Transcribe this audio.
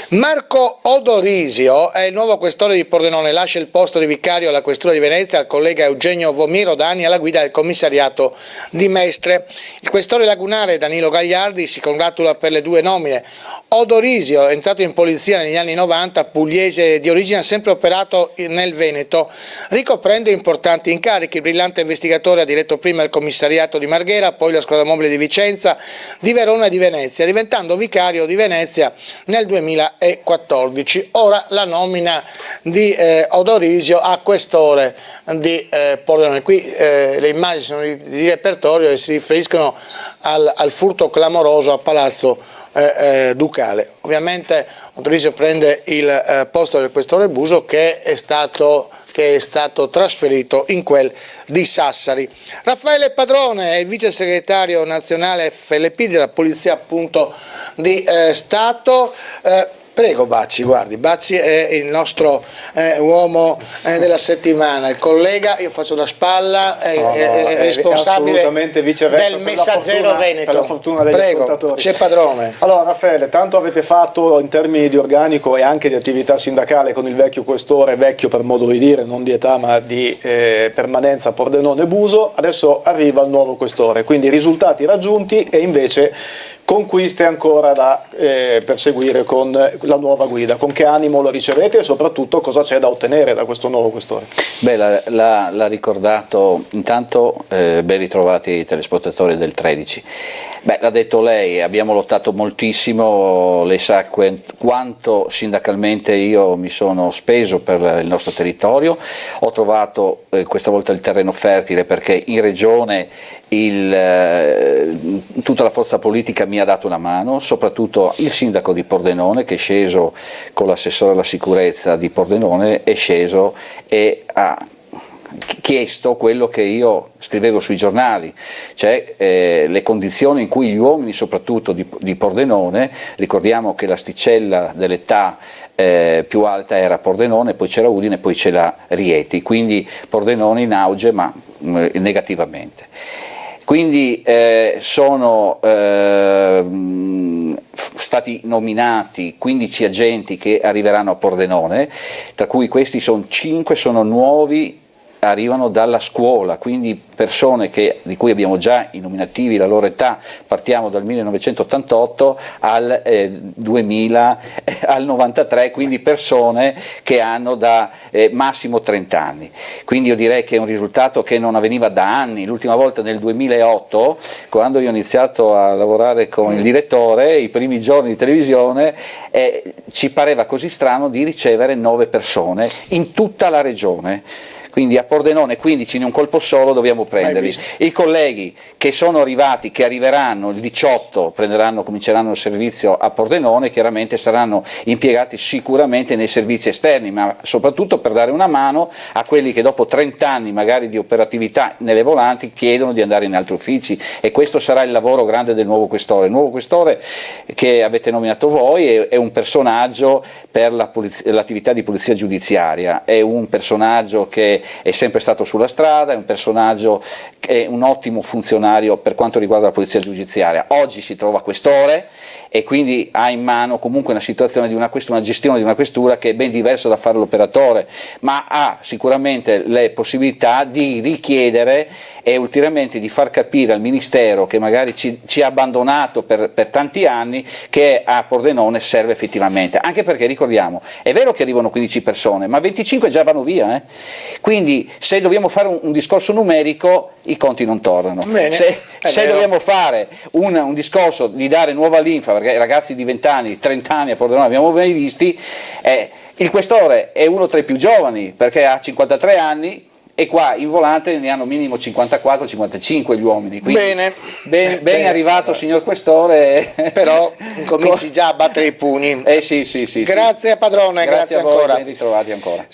Marco Odorisio è il nuovo questore di Pordenone, lascia il posto di vicario alla questura di Venezia al collega Eugenio Vomiro, da anni alla guida del commissariato di Mestre. Il questore lagunare Danilo Gagliardi si congratula per le due nomine. Odorisio è entrato in polizia negli anni 90, pugliese di origine, ha sempre operato nel Veneto, ricoprendo importanti incarichi. Il brillante investigatore ha diretto prima il commissariato di Marghera, poi la squadra mobile di Vicenza, di Verona e di Venezia, diventando vicario di Venezia nel 2014. Ora la nomina di Odorisio a questore di Pordenone. Qui le immagini sono di repertorio e si riferiscono al furto clamoroso a Palazzo Ducale. Ovviamente Odorisio prende il posto del questore Buso che è stato trasferito in quel di Sassari. Raffaele Padrone è il vice segretario nazionale FLP della Polizia appunto di Stato. Prego Bacci, guardi, Bacci è il nostro uomo della settimana, il collega, io faccio da spalla, è responsabile del Messaggero Veneto. Per la fortuna degli ascoltatori. C'è Padrone. Allora Raffaele, tanto avete fatto in termini di organico e anche di attività sindacale con il vecchio questore, vecchio per modo di dire, non di età ma di permanenza, Pordenone e Buso, adesso arriva il nuovo questore, quindi risultati raggiunti e invece conquiste ancora da perseguire con la nuova guida. Con che animo lo ricevete e soprattutto cosa c'è da ottenere da questo nuovo questore? Beh, l'ha ricordato, intanto ben ritrovati i telespettatori del 13. Beh, l'ha detto lei, abbiamo lottato moltissimo, lei sa quanto sindacalmente io mi sono speso per il nostro territorio, ho trovato questa volta il terreno fertile perché in regione tutta la forza politica mi ha dato una mano, soprattutto il sindaco di Pordenone che è sceso con l'assessore alla sicurezza di Pordenone, è sceso e ha chiesto quello che io scrivevo sui giornali, cioè le condizioni in cui gli uomini soprattutto di Pordenone, ricordiamo che l'asticella dell'età più alta era Pordenone, poi c'era Udine, poi c'era Rieti, quindi Pordenone in auge ma negativamente. Quindi sono stati nominati 15 agenti che arriveranno a Pordenone, tra cui questi 5 sono nuovi, arrivano dalla scuola, quindi persone di cui abbiamo già i nominativi, la loro età, partiamo dal 1988 al 2000, al 93, quindi persone che hanno da massimo 30 anni. Quindi io direi che è un risultato che non avveniva da anni. L'ultima volta nel 2008, quando io ho iniziato a lavorare con il direttore, i primi giorni di televisione, ci pareva così strano di ricevere 9 persone in tutta la regione. Quindi a Pordenone 15 in un colpo solo dobbiamo prenderli. I colleghi che sono arrivati, che arriveranno il 18, cominceranno il servizio a Pordenone, chiaramente saranno impiegati sicuramente nei servizi esterni, ma soprattutto per dare una mano a quelli che dopo 30 anni magari di operatività nelle volanti chiedono di andare in altri uffici, e questo sarà il lavoro grande del nuovo questore. Il nuovo questore che avete nominato voi è un personaggio per l'attività di polizia giudiziaria, è un personaggio che è sempre stato sulla strada, è un personaggio che è un ottimo funzionario per quanto riguarda la polizia giudiziaria. Oggi si trova questore e quindi ha in mano comunque una situazione di una gestione di una questura che è ben diversa da fare l'operatore, ma ha sicuramente le possibilità di richiedere e ulteriormente di far capire al Ministero, che magari ci ha abbandonato per tanti anni, che a Pordenone serve effettivamente, anche perché ricordiamo, è vero che arrivano 15 persone, ma 25 già vanno via, quindi se dobbiamo fare un discorso numerico i conti non tornano. Se dobbiamo fare un discorso di dare nuova linfa, perché i ragazzi di 20 anni, 30 anni a Pordenone abbiamo mai visti, il questore è uno tra i più giovani perché ha 53 anni, e qua in volante ne hanno minimo 54-55 gli uomini. Quindi bene arrivato signor questore. Però incominci già a battere i pugni. Sì. Grazie a Padrone, grazie a voi, ancora. ben ritrovati ancora.